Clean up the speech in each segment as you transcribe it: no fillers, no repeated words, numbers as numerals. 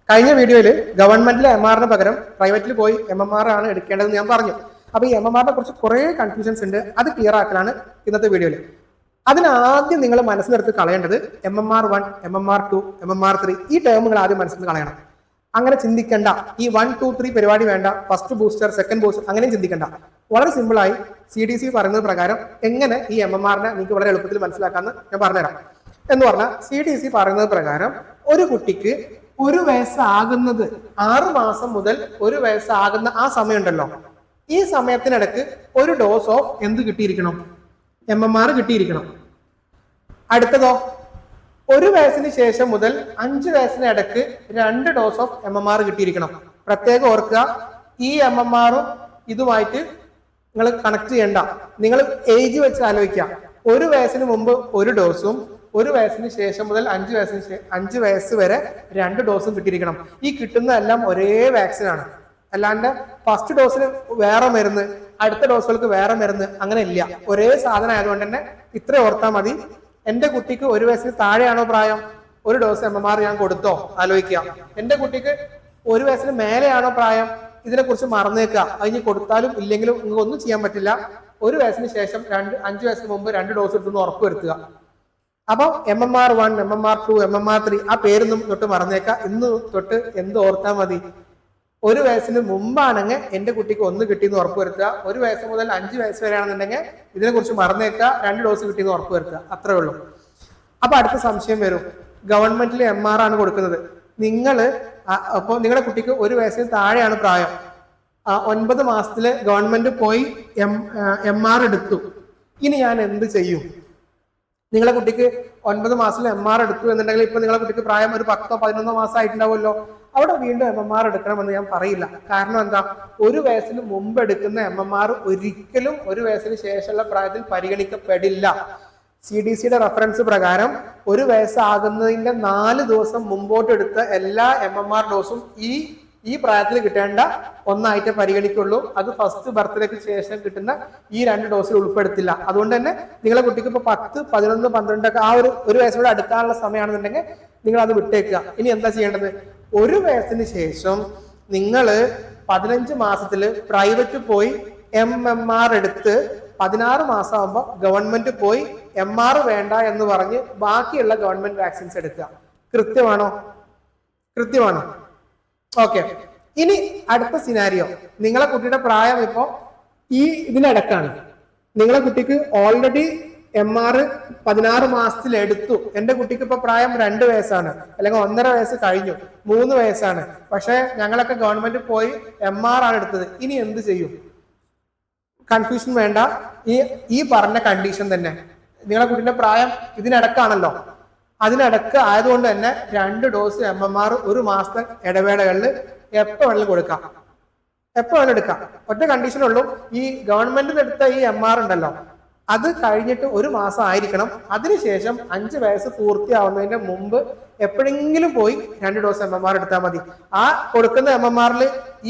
കഴിഞ്ഞ വീഡിയോയിൽ ഗവൺമെന്റിലെ MMR പകരം പ്രൈവറ്റിൽ പോയി MMR ആണ് എടുക്കേണ്ടതെന്ന് ഞാൻ പറഞ്ഞു. അപ്പോൾ ഈ MMR കുറിച്ച് കുറേ കൺഫ്യൂഷൻസ് ഉണ്ട്. അത് ക്ലിയർ ആക്കലാണ് ഇന്നത്തെ വീഡിയോയിൽ. അതിനാദ്യം നിങ്ങൾ മനസ്സിലെടുത്ത് കളയേണ്ടത് MMR1, MMR2, MMR3 ഈ ടേമുകൾ ആദ്യം മനസ്സിൽ കളയണം. അങ്ങനെ ചിന്തിക്കേണ്ട. ഈ 1, 2, 3 പരിപാടി വേണ്ട. ഫസ്റ്റ് ബൂസ്റ്റർ, സെക്കൻഡ് ബൂസ്റ്റർ അങ്ങനെയും ചിന്തിക്കേണ്ട. വളരെ സിമ്പിളായി CDC പറയുന്നത് പ്രകാരം എങ്ങനെ ഈ MMRനെ നിങ്ങൾക്ക് വളരെ എളുപ്പത്തിൽ മനസ്സിലാക്കാമെന്ന് ഞാൻ പറഞ്ഞുതരാം. എന്ന് പറഞ്ഞാൽ CDC പറയുന്നത് പ്രകാരം ഒരു കുട്ടിക്ക് 1 വയസ്സാകുന്നത് 6 മാസം മുതൽ 1 വയസ്സാകുന്ന ആ സമയമുണ്ടല്ലോ, ഈ സമയത്തിനിടക്ക് ഒരു ഡോസ് ഓഫ് എന്ത് കിട്ടിയിരിക്കണം? MMR കിട്ടിയിരിക്കണം. അടുത്തതോ 1 വയസ്സിന് ശേഷം മുതൽ 5 വയസ്സിന് ഇടക്ക് 2 ഡോസ് ഓഫ് MMR കിട്ടിയിരിക്കണം. പ്രത്യേകം ഓർക്കുക, ഈ MMRും ഇതുമായിട്ട് നിങ്ങൾ കണക്ട് ചെയ്യണ്ട. നിങ്ങൾ ഏജ് വെച്ച് ആലോചിക്കുക. 1 വയസ്സിന് മുമ്പ് 1 ഡോസും 1 വയസ്സിന് ശേഷം മുതൽ 5 വയസ്സ് വരെ 2 ഡോസും കിട്ടിയിരിക്കണം. ഈ കിട്ടുന്നതെല്ലാം ഒരേ വാക്സിൻ ആണ്. അല്ലാണ്ട് ഫസ്റ്റ് ഡോസിന് വേറെ മരുന്ന്, അടുത്ത ഡോസുകൾക്ക് വേറെ മരുന്ന് അങ്ങനെ ഇല്ല. ഒരേ സാധനം ആയതുകൊണ്ട് തന്നെ ഇത്ര ഓർത്താൽ മതി. എന്റെ കുട്ടിക്ക് 1 വയസ്സിന് താഴെയാണോ പ്രായം, 1 ഡോസ് MMR ഞാൻ കൊടുത്തോ ആലോചിക്കുക. എന്റെ കുട്ടിക്ക് 1 വയസ്സിന് മേലെയാണോ പ്രായം, ഇതിനെക്കുറിച്ച് മറന്നേക്കുക. അതിന് കൊടുത്താലും ഇല്ലെങ്കിലും നിങ്ങൾക്ക് ഒന്നും ചെയ്യാൻ പറ്റില്ല. 1 വയസ്സിന് ശേഷം 5 വയസ്സിന് മുമ്പ് 2 ഡോസ് എടുത്തെന്ന് ഉറപ്പ് വരുത്തുക. അപ്പൊ MMR1, MMR2, MMR3 ആ പേരൊന്നും തൊട്ട് മറന്നേക്കാം. ഇന്ന് തൊട്ട് എന്ത് ഓർത്താൽ മതി? 1 വയസ്സിന് മുമ്പാണെങ്കിൽ എന്റെ കുട്ടിക്ക് 1 കിട്ടിയെന്ന് ഉറപ്പ് വരുത്തുക. 1 വയസ്സ് മുതൽ 5 വയസ്സ് വരെയാണെന്നുണ്ടെങ്കിൽ ഇതിനെ കുറിച്ച് മറന്നേക്കുക. 2 ഡോസ് കിട്ടിയെന്ന് ഉറപ്പ് വരുത്തുക. അത്രേ ഉള്ളൂ. അപ്പൊ അടുത്ത സംശയം വരും, ഗവൺമെന്റിൽ MR ആണ് കൊടുക്കുന്നത്. അപ്പോൾ നിങ്ങളുടെ കുട്ടിക്ക് 1 വയസ്സിന് താഴെയാണ് പ്രായം. 9 മാസത്തില് ഗവൺമെന്റ് പോയി MR എടുത്തു. ഇനി ഞാൻ എന്ത് ചെയ്യും? നിങ്ങളെ കുട്ടിക്ക് 9 മാസത്തിൽ MR എടുത്തു എന്നുണ്ടെങ്കിൽ ഇപ്പൊ നിങ്ങളെ കുട്ടിക്ക് പ്രായം ഒരു 10 11 മാസം ആയിട്ടുണ്ടാവുമല്ലോ. അവിടെ വീണ്ടും MMR എടുക്കണമെന്ന് ഞാൻ പറയില്ല. കാരണം എന്താ? 1 വയസ്സിന് മുമ്പ് എടുക്കുന്ന MMR ഒരിക്കലും 1 വയസ്സിന് ശേഷമുള്ള പ്രായത്തിൽ പരിഗണിക്കപ്പെടില്ല. CDCയുടെ റെഫറൻസ് പ്രകാരം 1 വയസ്സാകുന്നതിന്റെ 4 ദിവസം മുമ്പോട്ട് എടുത്ത എല്ലാ MMR ഡോസും ഈ പ്രായത്തിൽ കിട്ടേണ്ട ഒന്നായിട്ട് പരിഗണിക്കുള്ളൂ. അത് ഫസ്റ്റ് ബർത്ത്ഡേക്ക് ശേഷം കിട്ടുന്ന ഈ 2 ഡോസിൽ ഉൾപ്പെടുത്തില്ല. അതുകൊണ്ട് തന്നെ നിങ്ങളെ കുട്ടിക്ക് ഇപ്പൊ 10, 11, 12 ഒക്കെ ആ ഒരു വയസ്സോടെ അടുക്കാനുള്ള സമയമാണെന്നുണ്ടെങ്കിൽ നിങ്ങൾ അത് വിട്ടേക്കുക. ഇനി എന്താ ചെയ്യേണ്ടത്? 1 വയസ്സിന് ശേഷം നിങ്ങൾ 15 മാസത്തില് പ്രൈവറ്റ് പോയി MMR എടുത്ത് 16 മാസം ആകുമ്പോൾ ഗവൺമെന്റ് പോയി MR വേണ്ട എന്ന് പറഞ്ഞ് ബാക്കിയുള്ള ഗവൺമെന്റ് വാക്സിൻസ് എടുക്കുക. കൃത്യമാണോ? കൃത്യമാണോ? ഓക്കെ. ഇനി അടുത്ത സിനാരിയോ, നിങ്ങളെ കുട്ടിയുടെ പ്രായം ഇപ്പോ ഇതിനിടക്കാണ്. നിങ്ങളെ കുട്ടിക്ക് ഓൾറെഡി MR 16 മാസത്തിൽ എടുത്തു. എന്റെ കുട്ടിക്ക് ഇപ്പൊ പ്രായം 2 വയസ്സാണ്, അല്ലെങ്കിൽ 1.5 വയസ്സ് കഴിഞ്ഞു, 3 വയസ്സാണ്. പക്ഷെ ഞങ്ങളൊക്കെ ഗവൺമെന്റ് പോയി MR ആണ് എടുത്തത്. ഇനി എന്ത് ചെയ്യും? കൺഫ്യൂഷൻ വേണ്ട. ഈ പറഞ്ഞ കണ്ടീഷൻ തന്നെ, നിങ്ങളെ കുട്ടിയുടെ പ്രായം ഇതിനിടക്കാണല്ലോ, അതിനിടക്ക് ആയതുകൊണ്ട് തന്നെ 2 ഡോസ് MMR 1 മാസത്തെ ഇടവേളകളിൽ എപ്പോ വേണമെങ്കിലും കൊടുക്കാം, എപ്പോ വേണമെങ്കിലും എടുക്കാം. ഒറ്റ കണ്ടീഷനുള്ളൂ, ഈ ഗവൺമെന്റിന് എടുത്ത ഈ MR ഉണ്ടല്ലോ, അത് കഴിഞ്ഞിട്ട് 1 മാസം ആയിരിക്കണം. അതിനുശേഷം 5 വയസ്സ് പൂർത്തിയാവുന്നതിന്റെ മുമ്പ് എപ്പോഴെങ്കിലും പോയി 2 ഡോസ് MMR എടുത്താൽ മതി. ആ കൊടുക്കുന്ന MMRൽ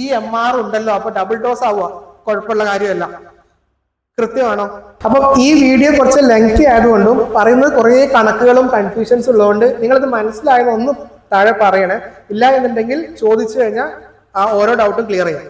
ഈ MR ഉണ്ടല്ലോ, അപ്പൊ ഡബിൾ ഡോസ് ആവുക, കുഴപ്പമുള്ള കാര്യമല്ല. കൃത്യമാണോ? അപ്പൊ ഈ വീഡിയോ കുറച്ച് ലെങ്തി ആയതുകൊണ്ടും പറയുന്നത് കുറെ കണക്കുകളും കൺഫ്യൂഷൻസ് ഉള്ളതുകൊണ്ട് നിങ്ങളത് മനസ്സിലായെന്ന് ഒന്ന് താഴെ പറയണേ. ഇല്ല എന്നുണ്ടെങ്കിൽ ചോദിച്ചു കഴിഞ്ഞാൽ ആ ഓരോ ഡൗട്ടും ക്ലിയർ ചെയ്യാം.